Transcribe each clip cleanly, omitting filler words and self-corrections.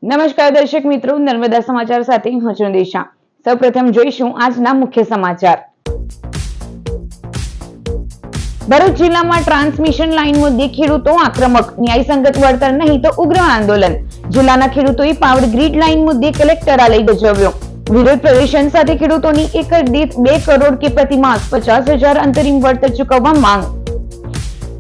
નમસ્કાર દર્શક મિત્રો, નર્મદા સમાચાર સાથે હું છું દિશા। સૌપ્રથમ જોઈશું આજના મુખ્ય સમાચાર। ભરૂચ જિલ્લામાં ટ્રાન્સમિશન લાઇન મુદ્દે ખેડૂતો આક્રમક, ન્યાયસંગત વળતર નહીં તો ઉગ્ર આંદોલન। જિલ્લાના ખેડૂતોએ પાવર ગ્રીડ લાઇન મુદ્દે કલેક્ટરાલય ગજવ્યો। વિરોધ પ્રદર્શન સાથે ખેડૂતોની એકર દીઠ 2 કરોડ કે પ્રતિમાસ 50,000 અંતરિમ વળતર ચૂકવવા માંગ।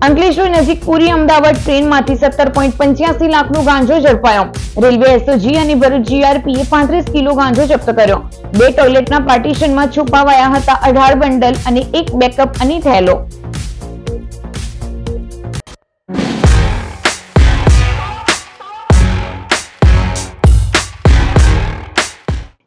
અંકલેશ્વર નજીક પુરી અમદાવાદ ટ્રેનમાંથી 17.85 લાખનો ગાંજો ઝડપાયો। રેલવે એસઓજી અને ભરૂચ જીઆરપીએ 35 કિલો ગાંજો જપ્ત કર્યો। 2 ટોયલેટના પાર્ટીશનમાં છુપાવાયા હતા 18 બંડલ અને 1 બેકઅપ અને થેલો।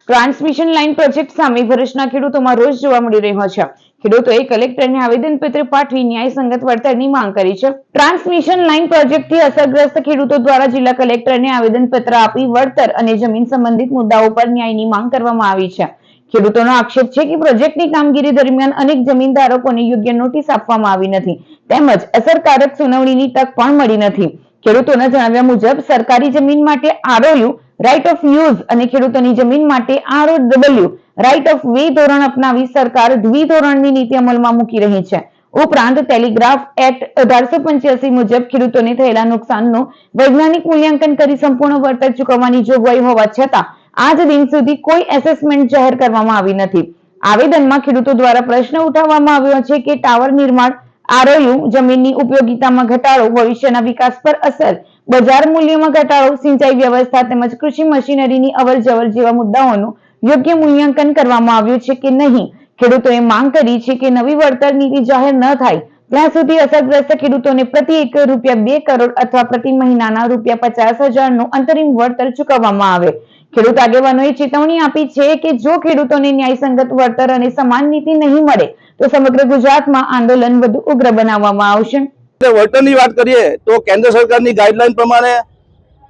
ટ્રાન્સમિશન લાઇન પ્રોજેક્ટ સામે ભરૂચના ખેડૂતોમાં રોષ જોવા મળી રહ્યો છે। ખેડૂતોએ કલેક્ટરને આવેદનપત્ર પાઠવી ન્યાયસંગત વળતરની માંગ કરી છે। ટ્રાન્સમિશન લાઇન પ્રોજેક્ટથી અસરગ્રસ્ત ખેડૂતો દ્વારા જિલ્લા કલેક્ટરને આવેદનપત્ર આપી વળતર અને જમીન સંબંધિત મુદ્દાઓ પર ન્યાયની માંગ કરવામાં આવી છે। ખેડૂતોનો આક્ષેપ છે કે પ્રોજેક્ટની કામગીરી દરમિયાન અનેક જમીનદારોને યોગ્ય નોટિસ આપવામાં આવી નથી તેમજ અસરકારક સુનાવણીની તક પણ મળી નથી। ખેડૂતોના જણાવ્યા મુજબ સરકારી જમીન માટે આરઓયુ રાઇટ ઓફ યુઝ અને ખેડૂતોની જમીન માટે આરઓડબલ્યુ રાઇટ ઓફ વે ધોરણ અપનાવી સરકાર દ્વિધોરણની નીતિ અમલમાં મૂકી રહી છે। ઉપરાંત ટેલિગ્રાફ એક્ટ 1885 મુજબ ખેડૂતોને થયેલા નુકસાનનું વૈજ્ઞાનિક મૂલ્યાંકન કરી સંપૂર્ણ વળતર ચૂકવવાની જોગવાઈ હોવા છતાં આજ દિન સુધી કોઈ એસેસમેન્ટ જાહેર કરવામાં આવી નથી। આવેદનમાં ખેડૂતો દ્વારા પ્રશ્ન ઉઠાવવામાં આવ્યો છે કે ટાવર નિર્માણ, આરઓયુ, જમીનની ઉપયોગિતામાં ઘટાડો, ભવિષ્યના વિકાસ પર અસર, બજાર મૂલ્યમાં ઘટાડો, સિંચાઈ વ્યવસ્થા તેમજ કૃષિ મશીનરીની અવરજવર જેવા મુદ્દાઓનું યોગ્ય મૂલ્યાંકન કરવામાં આવ્યું છે કે નહીં। ખેડૂતોએ માંગ કરી છે કે નવી વળતર નીતિ જાહેર ન થાય ત્યાં સુધી અસરગ્રસ્ત ખેડૂતોને પ્રતિ એકર રૂપિયા 2 કરોડ અથવા પ્રતિ મહિનાના રૂપિયા 50,000 નું અંતરિમ વળતર ચૂકવવામાં આવે। ખેડૂત આગેવાનોએ ચેતવણી આપી છે કે જો ખેડૂતોને ન્યાયસંગત વળતર અને સમાન નીતિ નહીં મળે તો સમગ્ર ગુજરાતમાં આંદોલન વધુ ઉગ્ર બનાવવામાં આવશે। વળતરની વાત કરીએ તો કેન્દ્ર સરકારની ગાઈડલાઈન પ્રમાણે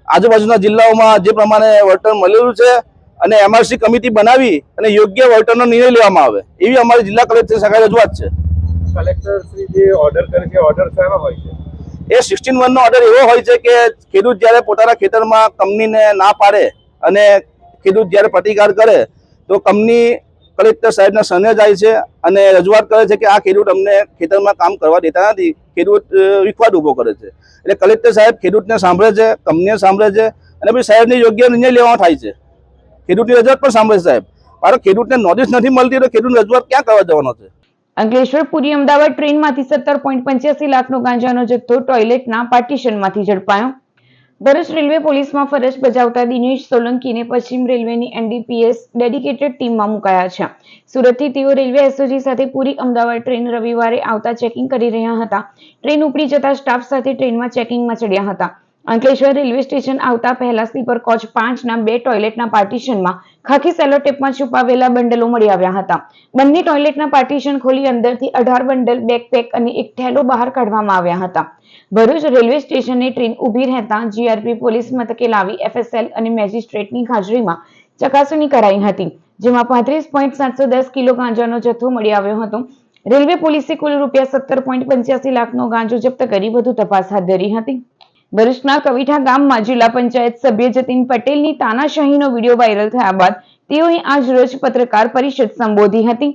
આજુબાજુના જિલ્લાઓમાં જે પ્રમાણે વળતર મળેલું છે અને એમઆરસી કમિટી બનાવી અને યોગ્ય વળતરનો નિર્ણય લેવામાં આવે એવી અમારી જિલ્લા કલેક્ટર સાથે રજૂઆત છે। કલેક્ટર શ્રી જે ઓર્ડર કરે છે ઓર્ડર શાનો હોય છે? એ 16(1) નો ઓર્ડર એવો હોય છે કે ખેડૂત જ્યારે પોતાના ખેતરમાં કંપનીને ના પાડે અને ખેડૂત જ્યારે પ્રતિકાર કરે તો કંપની કલેક્ટર સાહેબના સને જાય છે અને રજૂઆત કરે છે કે આ ખેડૂત અમને ખેતરમાં કામ કરવા દેતા નથી, ખેડૂત વિખવાદ ઉભો કરે છે। એટલે કલેક્ટર સાહેબ ખેડૂતને સાંભળે છે, કંપનીને સાંભળે છે અને પછી સાહેબને યોગ્ય નિર્ણય લેવાનો થાય છે। ખેડૂતની રજૂઆત પણ સાંભળે સાહેબ, કારણ ખેડૂતને નોટિસ નથી મળતી તો ખેડૂતની રજૂઆત ક્યાં કરવા જવાનો છે? અંકલેશ્વર પુરી અમદાવાદ ટ્રેનમાંથી 17.85 લાખનો ગાંજાનો જથ્થો ટોયલેટના પાર્ટીશનમાંથી ઝડપાયો। ભરૂચ રેલવે પોલીસમાં ફરજ બજાવતા દિનેશ સોલંકીને પશ્ચિમ રેલવેની એનડીપીએસ ડેડિકેટેડ ટીમમાં મુકાયા છે। સુરતથી તેઓ રેલવે એસઓજી સાથે પુરી અમદાવાદ ટ્રેન રવિવારે આવતા ચેકિંગ કરી રહ્યા હતા। ટ્રેન ઉપડી જતા સ્ટાફ સાથે ટ્રેનમાં ચેકિંગમાં ચડ્યા હતા। અંકલેશ્વર રેલવે સ્ટેશન આવતા પહેલા સ્લીપર કોચ 5 ના 2 ટોયલેટના પાર્ટીશનમાં ખાખી સેલોટેપમાં છુપાવેલા બંડલો મળી આવ્યા હતા। બંને ટોયલેટના પાર્ટીશન ખોલી અંદરથી 18 બંડલ, બેકપેક અને એક થેલો બહાર કાઢવામાં આવ્યા હતા। ભરૂચ રેલવે સ્ટેશને ટ્રેન ઊભી રહેતા જીઆરપી પોલીસ મથકે લાવી એફએસએલ અને મેજિસ્ટ્રેટની હાજરીમાં ચકાસણી કરાઈ હતી, જેમાં 35.710 કિલો ગાંજાનો જથ્થો મળી આવ્યો હતો। રેલવે પોલીસે કુલ રૂપિયા 17.85 લાખનો ગાંજો જપ્ત કરી વધુ તપાસ હાથ ધરી હતી। ભરૂચના કવિઠા ગામમાં જિલ્લા પંચાયત સભ્ય જતીન પટેલની તાનાશાહીનો વિડીયો વાયરલ થયા બાદ તેઓએ આજ રોજ પત્રકાર પરિષદ સંબોધી હતી।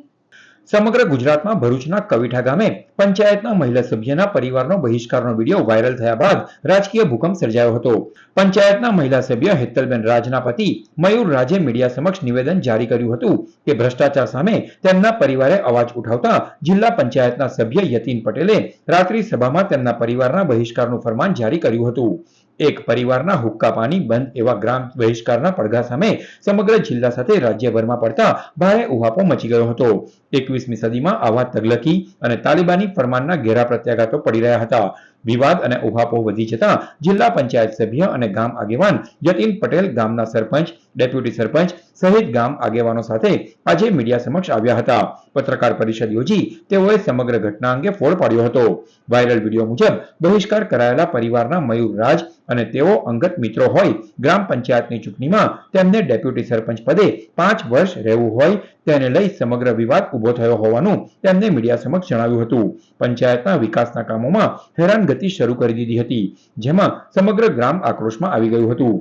સમગ્ર ગુજરાતમાં ભરૂચના કવિઠા ગામે પંચાયતના મહિલા સભ્યના પરિવારનો બહિષ્કારનો વિડીયો વાયરલ થયા બાદ રાજકીય ભૂકંપ સર્જાયો હતો। પંચાયતના મહિલા સભ્ય હેતલબેન રાજના પતિ મયુર રાજે મીડિયા સમક્ષ નિવેદન જારી કર્યું હતું કે ભ્રષ્ટાચાર સામે તેમના પરિવારે અવાજ ઉઠાવતા જિલ્લા પંચાયતના સભ્ય યતીન પટેલે રાત્રિ સભામાં તેમના પરિવારના બહિષ્કારનું ફરમાન જારી કર્યું હતું। એક પરિવારના હુક્કા પાણી બંધ એવા ગ્રામ બહિષ્કારના પડઘા સામે સમગ્ર જિલ્લા સાથે રાજ્યભરમાં પડતા ભારે ઉહાપો મચી ગયો હતો। 21મી સદીમાં આવા તગલકી અને તાલિબાની ફરમાનના ઘેરા પ્રત્યાઘાતો પડી રહ્યા હતા। વિવાદ અને ઉહાપો વધી જતા જિલ્લા પંચાયત સભ્ય અને ગામ આગેવાન યતીન પટેલ ગામના સરપંચ, ડેપ્યુટી સરપંચ સહિત ગામ આગેવાનો સાથે આજે મીડિયા સમક્ષ આવ્યા હતા। પત્રકાર પરિષદ યોજી તેઓએ સમગ્ર ઘટના અંગે ફોડ પાડ્યો હતો। વાયરલ વિડીયો મુજબ બહિષ્કાર કરાયેલા પરિવારના મયુર રાજ અને તેઓ અંગત મિત્રો હોય ગ્રામ પંચાયતની ચૂંટણીમાં તેમને ડેપ્યુટી સરપંચ પદે 5 વર્ષ રહેવું હોય તેને લઈ સમગ્ર વિવાદ ઉભો થયો હોવાનું તેમને મીડિયા સમક્ષ જણાવ્યું હતું। પંચાયતના વિકાસના કામોમાં હેરાનગતિ શરૂ કરી દીધી હતી, જેમાં સમગ્ર ગ્રામ આક્રોશમાં આવી ગયું હતું।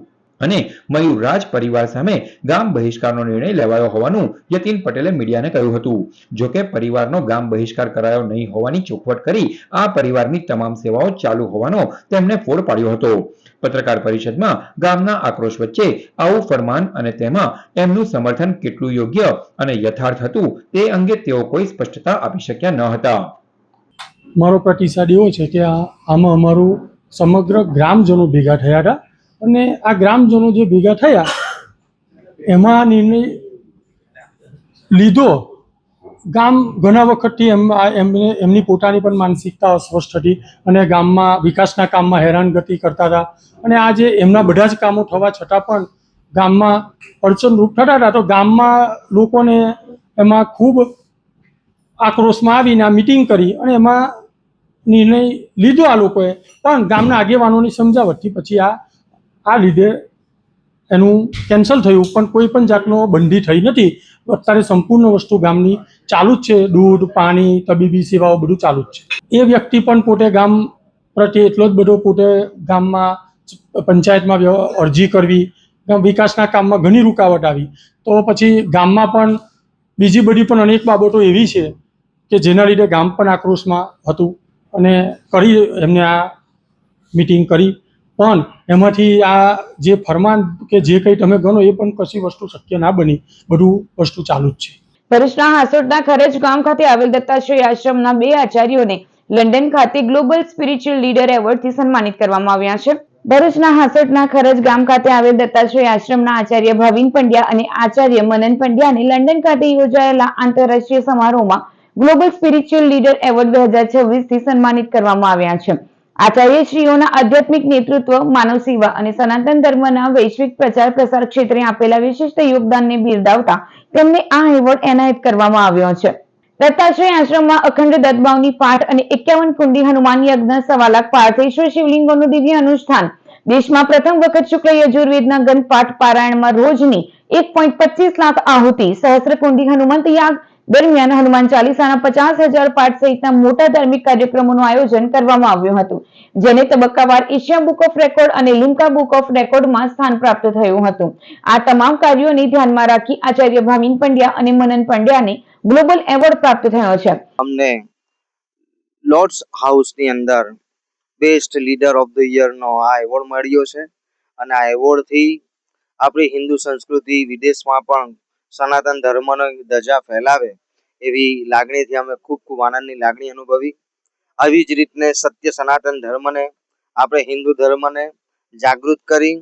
અને મયુર રાજ પરિવાર સામે ગામ બહિષ્કારનો નિર્ણય લેવાયો હોવાનું યતીન પટેલે મીડિયાને કહ્યું હતું. જોકે પરિવારનો ગામ બહિષ્કાર કરાયો નહીં હોવાની ચોખવટ કરી આ પરિવારની તમામ સેવાઓ ચાલુ હોવાનો તેમણે ફોડ પાડ્યો હતો. પત્રકાર પરિષદમાં ગામના આક્રોશ વચ્ચે આવું ફરમાન અને તેમાં એમનું સમર્થન કેટલું યોગ્ય અને યથાર્થ હતું તે અંગે તેઓ કોઈ સ્પષ્ટતા આપી શક્યા ન હતા. મારો પ્રતિસાદ એવો છે કે આમાં અમારું સમગ્ર ગ્રામજનો ભેગા થયા હતા અને આ ગ્રામજનો જે ભેગા થયા એમાં નિર્ણય લીધો. ગામ ઘણા વખતથી એમની પોતાની પણ માનસિકતા અસ્પષ્ટ હતી અને ગામમાં વિકાસના કામમાં હેરાનગતિ કરતા હતા અને આજે એમના બધા જ કામો થવા છતાં પણ ગામમાં અડચણરૂપ થતા હતા. તો ગામમાં લોકોને એમાં ખૂબ આક્રોશમાં આવીને આ મિટિંગ કરી અને એમાં નિર્ણય લીધો આ લોકોએ, પણ ગામના આગેવાનોની સમજાવટથી પછી આ લીધે એનું કેન્સલ થયું. પણ કોઈ પણ જાતનો બંધી થઈ નથી. અત્યારે સંપૂર્ણ વસ્તુ ગામની ચાલુ જ છે. દૂધ, પાણી, તબીબી સેવાઓ બધું ચાલુ જ છે. એ વ્યક્તિ પણ પોતે ગામ પ્રત્યે એટલો જ બધો પોતે ગામમાં પંચાયતમાં અરજી કરવી, વિકાસના કામમાં ઘણી રૂકાવટ આવી. તો પછી ગામમાં પણ બીજી બધી પણ અનેક બાબતો એવી છે કે જેના લીધે ગામ પણ આક્રોશમાં હતું અને એમને આ મિટિંગ કરી. પણ એમાંથી આ જે ફરમાન કે જે કંઈ તમે ગણો એ પણ કશી વસ્તુ શક્ય ના બની. બધું વસ્તુ ચાલુ જ છે. ભરૂચના હાસોટના ખરેજ ગામ ખાતે આવેલ દત્તાશ્રેય આશ્રમના 2 આચાર્યોને લંડન ખાતે ગ્લોબલ સ્પિરિચ્યુઅલ લીડર એવોર્ડથી સન્માનિત કરવામાં આવ્યા છે. ભરૂચના હાસોટના ખરેજ ગામ ખાતે આવેલ દત્તાશ્રેય આશ્રમના આચાર્ય ભાવિન પંડ્યા અને આચાર્ય મનન પંડ્યાને લંડન ખાતે યોજાયેલા આંતરરાષ્ટ્રીય સમારોહમાં ગ્લોબલ સ્પિરિચ્યુઅલ લીડર એવોર્ડ 2026 થી સન્માનિત કરવામાં આવ્યા છે. આચાર્યશ્રીઓના આધ્યાત્મિક નેતૃત્વ, માનવ સેવા અને સનાતન ધર્મના વૈશ્વિક પ્રચાર પ્રસાર ક્ષેત્રે આપેલા વિશિષ્ટ યોગદાનને બિરદાવતા તેમને આ એવોર્ડ એનાયત કરવામાં આવ્યો છે. દત્તાશ્રેય આશ્રમમાં અખંડ દત્તભાવની પાઠ અને 51 કુંડી હનુમાન યજ્ઞ, 1.25 લાખ પાર્થેશ્વર શિવલિંગોનું દિવ્ય અનુષ્ઠાન, દેશમાં પ્રથમ વખત શુક્લ યજુર્વેદના ગંધ પાઠ પારાયણમાં રોજની 1.25 લાખ આહુતિ, સહસ્ત્ર કુંડી હનુમંત યાગ દરમિયાન હનુમાન ચાલીસાના 50,000 પાઠ સહિતના મોટા ધાર્મિક કાર્યક્રમોનું આયોજન કરવામાં આવ્યું હતું, જેને તબક્કાવાર એશિયા બુક ઓફ રેકોર્ડ અને લિમ્કા બુક ઓફ રેકોર્ડમાં સ્થાન પ્રાપ્ત થયું હતું. આ તમામ કાર્યોને ધ્યાનમાં રાખી આચાર્ય ભાવિન પંડ્યા અને મનન પંડ્યાને ગ્લોબલ એવોર્ડ પ્રાપ્ત થયો છે. અમને લોર્ડ્સ હાઉસની અંદર best leader of the year નો આ એવોર્ડ મળ્યો છે અને આ એવોર્ડથી આપણી હિન્દુ સંસ્કૃતિ વિદેશમાં પણ સનાતન ધર્મનો ધજા ફેલાવે એવી લાગણીથી અમે ખૂબ આનંદની લાગણી અનુભવી. આવી જ રીતને સત્ય સનાતન ધર્મને, આપણે હિન્દુ ધર્મને जागृत करी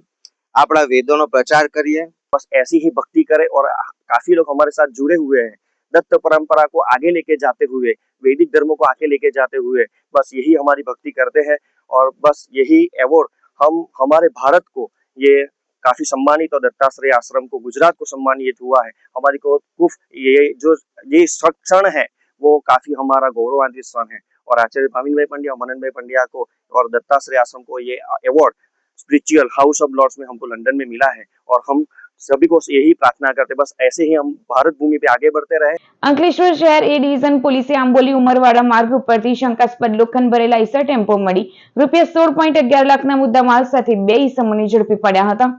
अपना वेदों नो प्रचार करिए, बस ऐसी ही भक्ति करें और काफी लोग हमारे साथ जुड़े हुए हैं दत्त परंपरा को आगे लेके जाते हुए, वैदिक धर्मों को आगे लेके जाते हुए, बस यही हमारी भक्ति करते हैं और बस यही अवार्ड हम हमारे भारत को ये काफी सम्मानित और दत्ताश्रय आश्रम को गुजरात को सम्मानित हुआ है हमारी को ये जो ये क्षण है वो काफी हमारा गौरवान्वित क्षण है और आचार्य भाविन भाई पंड्या मनन भाई पंड्या को और दत्ताश्रय आश्रम को ये award spiritual house of lords में हमको लंदन में मिला है और हम सभी को यही प्रार्थना करते बस ऐसे ही हम भारत भूमि पे आगे बढ़ते रहे. અંકલેશ્વર શહેર એ ડિવિઝન પોલીસે આંબોલી ઉમરવાડા માર્ગ ઉપરથી શંકાસ્પદ લોખંડ ભરેલા ઈસર ટેમ્પો મળી ₹16.11 લાખના મુદ્દામાલ સાથે 2 ઈસમોને ઝડપી પડ્યા હતા.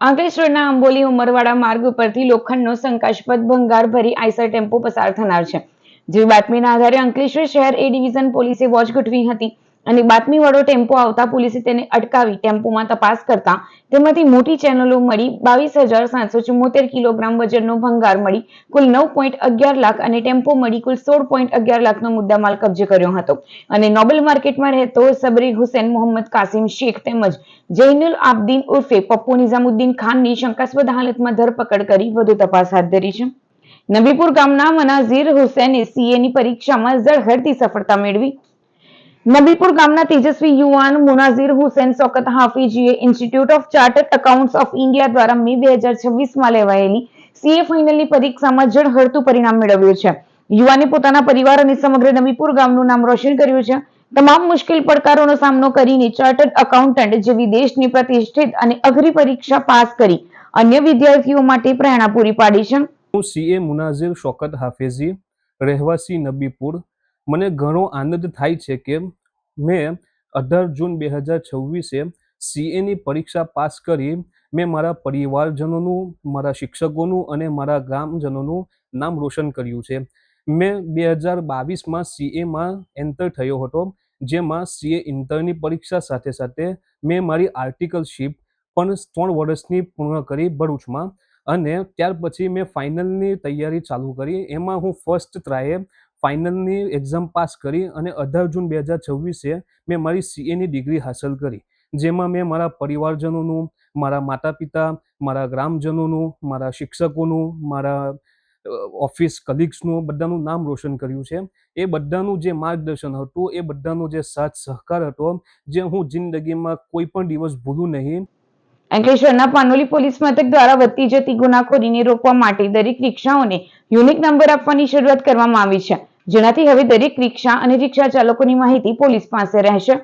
અંકલેશ્વરના આંબોલી ઉમરવાડા માર્ગ ઉપરથી લોખંડનો શંકાસ્પદ ભંગાર ભરી આઈસર ટેમ્પો પસાર થનાર છે. જેવી બાતમીના આધારે અંકલેશ્વર શહેર એ ડિવિઝન પોલીસે વોચ ગોઠવી હતી અને બાતમીવાળો ટેમ્પો આવતા પોલીસે તેને અટકાવી ટેમ્પોમાં તપાસ કરતા તેમાંથી મોટી ચેનલો મળી 22,774 કિલોગ્રામ વજનનો ભંગાર મળી કુલ 9.11 લાખ અને ટેમ્પો મળી કુલ 16.11 લાખનો મુદ્દામાલ કબજે કર્યો હતો અને નોબલ માર્કેટમાં રહેતો સબરી હુસેન મોહમ્મદ કાસિમ શેખ તેમજ જૈનુલ આબદીન ઉર્ફે પપ્પુ નિઝામુદ્દીન ખાનની શંકાસ્પદ હાલતમાં ધરપકડ કરી વધુ તપાસ હાથ ધરી છે. નબીપુર ગામના મનાઝીર હુસેને સીએની પરીક્ષામાં ઝળહળતી સફળતા મેળવી. નબીપુર ગામના તેજસ્વી યુવાન મુનાઝીર હુસેન શૌકત હાફીજીએ Institute of Chartered accounts of India દ્વારા મે 2026માં લેવાયેલી સીએ ફાઇનલની પરીક્ષામાં ઝળહળતું પરિણામ મેળવ્યું છે. યુવાને પોતાના પરિવાર અને સમગ્ર નબીપુર ગામનું નામ રોશન કર્યું છે. તમામ મુશ્કેલ પડકારોનો સામનો કરીને ચાર્ટર્ડ એકાઉન્ટન્ટ જેવી દેશની પ્રતિષ્ઠિત અને અઘરી પરીક્ષા પાસ કરી અન્ય વિદ્યાર્થીઓ માટે પ્રેરણા પૂરી પાડી છે. હું સીએ મુનાઝીર શૌકત હાફીજી, રહેવાસી નબીપુર. મને ઘણો આનંદ થાય છે કે મેં 18 જૂન 2026 CA ની પરીક્ષા પાસ કરી મેં મારા પરિવારજનોનું, મારા શિક્ષકોનું અને મારા ગ્રામજનોનું નામ રોશન કર્યું છે. મેં 2022માં CAમાં એન્ટર થયો હતો, જેમાં CA ઇન્ટરની પરીક્ષા સાથે સાથે મેં મારી આર્ટિકલશીપ પણ 3 વર્ષની પૂર્ણ કરી ભરૂચમાં, અને ત્યાર પછી મેં ફાઇનલની તૈયારી ચાલુ કરી. એમાં હું ફર્સ્ટ ટ્રાયે ફાઇનલની એક્ઝામ પાસ કરી અને 18 જૂન 2026 મેં મારી CAની ડિગ્રી હાંસલ કરી, જેમાં મેં મારા પરિવારજનોનું, મારા માતા પિતા, મારા ગ્રામજનોનું, મારા શિક્ષકોનું, મારા ઓફિસ કલીગ્સનું બધાનું નામ રોશન કર્યું છે. એ બધાનું જે માર્ગદર્શન હતું, એ બધાનો જે સાથ સહકાર હતો, જે હું જિંદગીમાં કોઈ પણ દિવસ ભૂલું નહીં. અંકલેશ્વરના પાનોલી પોલીસ મથક દ્વારા વધતી જતી ગુનાખોરીને રોકવા માટે દરેક રિક્ષાઓને યુનિક નંબર આપવાની શરૂઆત કરવામાં આવી છે, જેનાથી હવે દરેક રિક્ષા અને રિક્ષા ચાલકોની માહિતી પોલીસ પાસે રહેશે.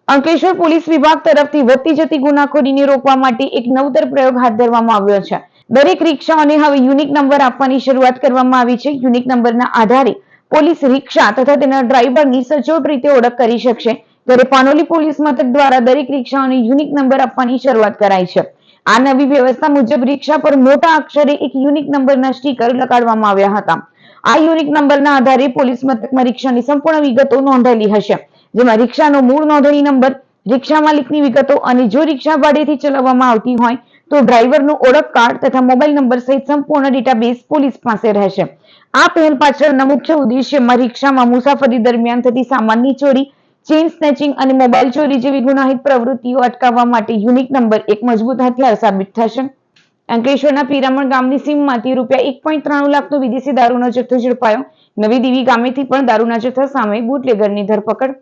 અંકલેશ્વર પોલીસ વિભાગ તરફથી વધતી જતી ગુનાખોરીને રોકવા માટે એક નવતર પ્રયોગ હાથ ધરવામાં આવ્યો છે. દરેક રિક્ષાઓને હવે યુનિક નંબર આપવાની શરૂઆત કરવામાં આવી છે. યુનિક નંબરના આધારે પોલીસ રિક્ષા તથા તેના ડ્રાઈવરની સચોટ રીતે ઓળખ કરી શકશે. ત્યારે પાનોલી પોલીસ મથક દ્વારા દરેક રિક્ષાઓને યુનિક નંબર આપવાની શરૂઆત કરાઈ છે. આ નવી વ્યવસ્થા મુજબ રિક્ષા પર મોટા અક્ષરે એક યુનિક નંબરના સ્ટીકર લગાડવામાં આવ્યા હતા. આ યુનિક નંબરના આધારે પોલીસ મથકમાં રિક્ષાની સંપૂર્ણ વિગતો નોંધાયેલી હશે, જેમાં રિક્ષાનો મૂળ નોંધણી નંબર, રિક્ષા માલિકની વિગતો અને જો રિક્ષા ભાડેથી ચલાવવામાં આવતી હોય તો ડ્રાઈવરનું ઓળખ કાર્ડ તથા મોબાઈલ નંબર સહિત સંપૂર્ણ ડેટાબેઝ પોલીસ પાસે રહેશે. આ પહેલ પાછળના મુખ્ય ઉદ્દેશ્યમાં રિક્ષામાં મુસાફરી દરમિયાન થતી સામાનની ચોરી, ચેઇન સ્નેચિંગ અને મોબાઈલ ચોરી જેવી ગુનાહિત પ્રવૃત્તિઓ અટકાવવા માટે યુનિક નંબર એક મજબૂત હથિયાર સાબિત થશે. અંકલેશ્વરના પીરામણ ગામની સીમમાંથી ₹1.93 લાખનો વિદેશી દારૂનો જથ્થો ઝડપાયો. નવી દીવી ગામેથી પણ દારૂના જથ્થા સામે બુટલેગરની ધરપકડ.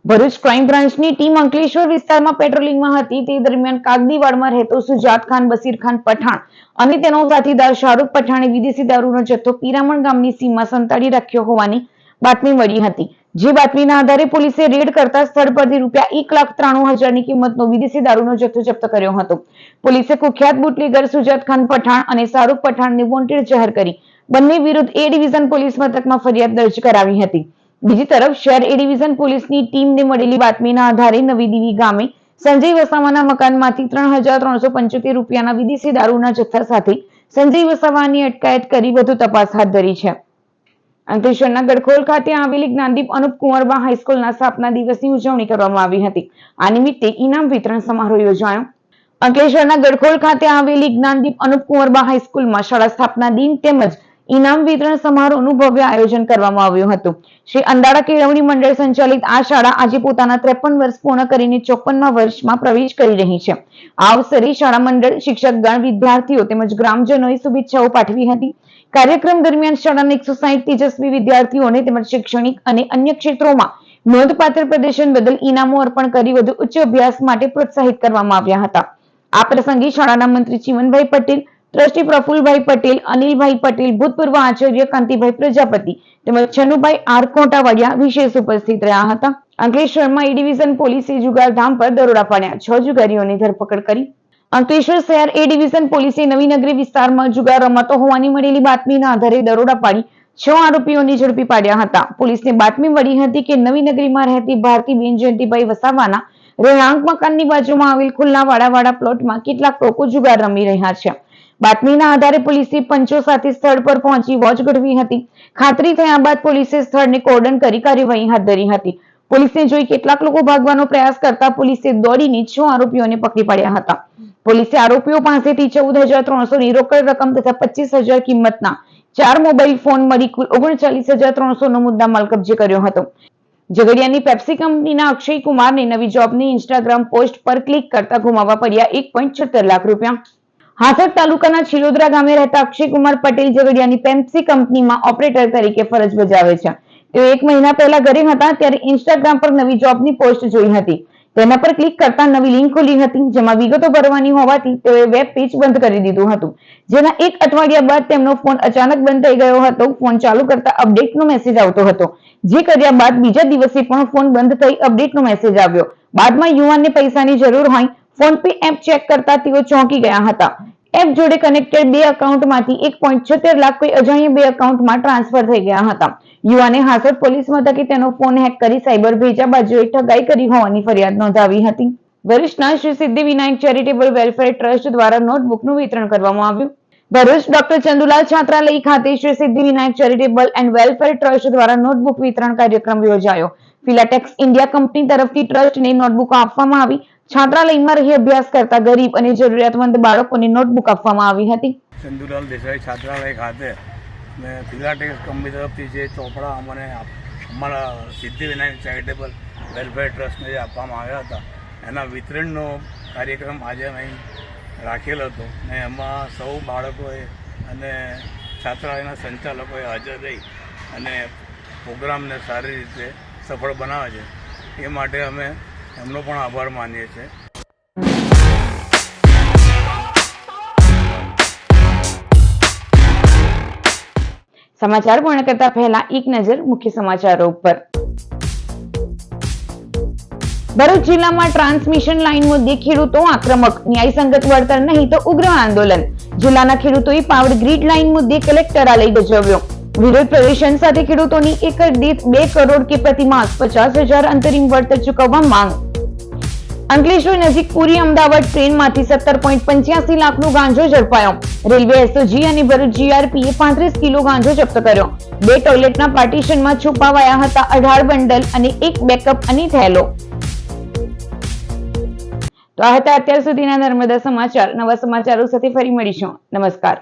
ભરૂચ ક્રાઇમ બ્રાન્ચની ટીમ અંકલેશ્વર વિસ્તારમાં પેટ્રોલિંગમાં હતી. તે દરમિયાન કાગદીવાડમાં રહેતો સુજાત ખાન બસીર ખાન પઠાણ અને તેનો સાથીદાર શાહરૂખ પઠાણે વિદેશી દારૂનો જથ્થો પીરામણ ગામની સીમમાં સંતાડી રાખ્યો હોવાની બાતમી મળી હતી. જે બાતમીના આધારે પોલીસે રેડ કરતા સ્થળ પરથી ₹1,93,000ની કિંમતનો વિદેશી દારૂનો જથ્થો જપ્ત કર્યો હતો. પોલીસે કુખ્યાત બુટલેગર સુજાત ખાન પઠાણ અને શાહરૂખ પઠાણને વોન્ટેડ જાહેર કરી બંને વિરુદ્ધ A ડિવિઝન પોલીસ મથકમાં ફરિયાદ દર્જ કરાવી હતી. બીજી તરફ શહેર A ડિવિઝન પોલીસની ટીમને મળેલી બાતમીના આધારે નવી દીવી ગામે સંજય વસાવાના મકાનમાંથી ₹3,375 વિદેશી દારૂના જથ્થા સાથે સંજય વસાવાની અટકાયત કરી વધુ તપાસ હાથ ધરી છે. અંકલેશ્વરના ગડખોલ ખાતે આવેલી જ્ઞાનદીપ અનુપ કુંવરબા હાઈસ્કૂલના સ્થાપના દિવસની ઉજવણી કરવામાં આવી હતી. આ નિમિત્તે ઇનામ વિતરણ સમારોહ યોજાયો. અંકલેશ્વરના ગડખોલ ખાતે આવેલી જ્ઞાનદીપ અનુપ કુંવરબા હાઈસ્કૂલમાં શાળા સ્થાપના દિન તેમજ ઇનામ વિતરણ સમારોહનું ભવ્ય આયોજન કરવામાં આવ્યું હતું. શ્રી અંદાડા કેળવણી મંડળ સંચાલિત આ શાળા આજે પોતાના 53 વર્ષ પૂર્ણ કરીને 54મા વર્ષમાં પ્રવેશ કરી રહી છે. આ અવસરે શાળા મંડળ, શિક્ષકગણ, વિદ્યાર્થીઓ તેમજ ગ્રામજનોએ શુભેચ્છાઓ પાઠવી હતી. કાર્યક્રમ દરમિયાન શાળાના 160 તેજસ્વી વિદ્યાર્થીઓને તેમજ શૈક્ષણિક અને અન્ય ક્ષેત્રોમાં નોંધપાત્ર પ્રદર્શન બદલ ઇનામો અર્પણ કરી વધુ ઉચ્ચ અભ્યાસ માટે પ્રોત્સાહિત કરવામાં આવ્યા હતા. આ પ્રસંગે શાળાના મંત્રી ચીમનભાઈ પટેલ, ટ્રસ્ટી પ્રફુલભાઈ પટેલ, અનિલભાઈ પટેલ, ભૂતપૂર્વ આચાર્ય કાંતિભાઈ પ્રજાપતિ તેમજ છન્નુભાઈ આર કોટાવાડિયા વિશેષ ઉપસ્થિત રહ્યા હતા. અંકલેશ્વરમાં A ડિવિઝન પોલીસે જુગારધામ પર દરોડા પાડ્યા, 6 જુગારીઓની ધરપકડ કરી. અંકલેશ્વર શહેર A ડિવિઝન પોલીસે નવીનગરી વિસ્તારમાં જુગાર રમાતો હોવાની મળેલી બાતમીના આધારે દરોડા પાડી 6 આરોપીઓને ઝડપી પાડ્યા હતા. પોલીસને બાતમી મળી હતી કે નવીનગરીમાં રહેતી ભારતીબેન જયંતિભાઈ વસાવાના રહેણાંક મકાનની બાજુમાં આવેલ ખુલ્લા વાડાવાળા પ્લોટમાં કેટલાક લોકો જુગાર રમી રહ્યા છે. બાતમીના આધારે પોલીસે પંચો સાથે સ્થળ પર પહોંચી વોચ ગોઠવી હતી. ખાતરી થયા બાદ પોલીસે સ્થળને કોર્ડન કરી કાર્યવાહી હાથ ધરી હતી. પોલીસને જોઈ કેટલાક લોકો ભાગવાનો પ્રયાસ કરતા પોલીસે દોડીને 6 આરોપીઓને પકડી પાડ્યા હતા. પોલીસે આરોપીઓ પાસેથી 14,300ની રોકડ રકમ તથા 25,000 કિંમતના 4 મોબાઈલ ફોન મળી કુલ 39,300નો મુદ્દામાલ કબજે કર્યો હતો. ઝઘડિયાની પેપ્સી કંપનીના અક્ષય કુમારને નવી જોબની ઇન્સ્ટાગ્રામ પોસ્ટ પર ક્લિક કરતા ગુમાવવા પડ્યા ₹1.76 લાખ. હાસોડ તાલુકાના છિલોદરા ગામે રહેતા અક્ષય કુમાર પટેલ ઝઘડિયાની પેપ્સી કંપનીમાં ઓપરેટર તરીકે ફરજ બજાવે છે. તેઓ 1 મહિના પહેલા ઘરે હતા ત્યારે ઇન્સ્ટાગ્રામ પર નવી જોબની પોસ્ટ જોઈ હતી. તેના પર ક્લિક કરતા નવી લિંક ખુલી હતી, જેમાં વિગતો ભરવાની હોવાથી તેઓએ વેબ પેજ બંધ કરી દીધું હતું. જેના 1 અઠવાડિયા બાદ તેમનો ફોન અચાનક બંધ થઈ ગયો હતો. ફોન ચાલુ કરતા અપડેટનો મેસેજ આવતો હતો, જે કર્યા બાદ બીજા દિવસે પણ ફોન બંધ થઈ અપડેટનો મેસેજ આવ્યો. બાદમાં યુવાનને પૈસાની જરૂર હોય ફોન પે એપ ચેક કરતા તેઓ ચોંકી ગયા હતા. એપ જોડે કનેક્ટેડ 2 એકાઉન્ટમાંથી 1.76 લાખ કોઈ અજાણ્યા 2 એકાઉન્ટમાં ટ્રાન્સફર થઈ ગયા હતા. યુવાને હાસોડ પોલીસ મથકે તેનો ફોન હેક કરી સાયબર ભેજાબાજોએ ઠગાઈ કરી હોવાની ફરિયાદ નોંધાવી હતી. ભરૂચના Shri Siddhi Vinayak charitable welfare trust દ્વારા નોટબુકનું વિતરણ કરવામાં આવ્યું. ભરૂચ ડોક્ટર ચંદુલાલ છાત્રાલય ખાતે Shri Siddhi Vinayak charitable and welfare trust દ્વારા નોટબુક વિતરણ કાર્યક્રમ યોજાયો. ફિલાટેક્સ ઇન્ડિયા કંપની તરફથી ટ્રસ્ટને નોટબુક આપવામાં આવી. છાત્રાલયમાં રહી અભ્યાસ કરતા ગરીબ અને જરૂરિયાતમંદ બાળકોને નોટબુક આપવામાં આવી હતી. ચંદુલાલ દેસાઈ છાત્રાલય ખાતે મેં ફિલાટેક્સ કંપની તરફથી જે ચોપડા અમને અમારા સિદ્ધિ વિનાયક ચેરિટેબલ વેલફેર ટ્રસ્ટને જે આપવામાં આવ્યા હતા એના વિતરણનો કાર્યક્રમ આજે અહીં રાખેલ હતો ને એમાં સૌ બાળકોએ અને છાત્રાલયના સંચાલકોએ હાજર રહી અને પ્રોગ્રામને સારી રીતે સફળ બનાવે છે એ માટે અમે એમનો પણ આભાર માનીએ છીએ. સમાચાર પૂર્ણ કરતા પહેલા એક નજર મુખ્ય સમાચારો ઉપર. ભરૂચ જિલ્લામાં ટ્રાન્સમિશન લાઇન મુદ્દે ખેડૂતો આક્રમક, ન્યાયસંગત વળતર નહીં તો ઉગ્ર આંદોલન. જિલ્લાના ખેડૂતોએ પાવર ગ્રીડ લાઇન મુદ્દે કલેક્ટરાલય ગજવ્યો. વિરોધ પ્રદર્શન સાથે ખેડૂતોની એકર દીઠ 2 કરોડ કે પ્રતિમાસ 50,000 અંતરિમ વળતર ચૂકવવા માંગ. અંકલેશ્વર નજીક પુરી અમદાવાદ ટ્રેનમાંથી 17.85 લાખનો ગાંજો ઝડપાયો. રેલવે એસઓજી અને ભરૂચ જીઆરપીએ 35 કિલો ગાંજો જપ્ત કર્યો. 2 ટોયલેટના પાર્ટીશનમાં છુપાવાયા હતા 18 બંડલ અને 1 બેકઅપ અને થેલો. તો આ હતા અત્યાર સુધીના નર્મદા સમાચાર. નવા સમાચારો સાથે ફરી મળીશું. નમસ્કાર.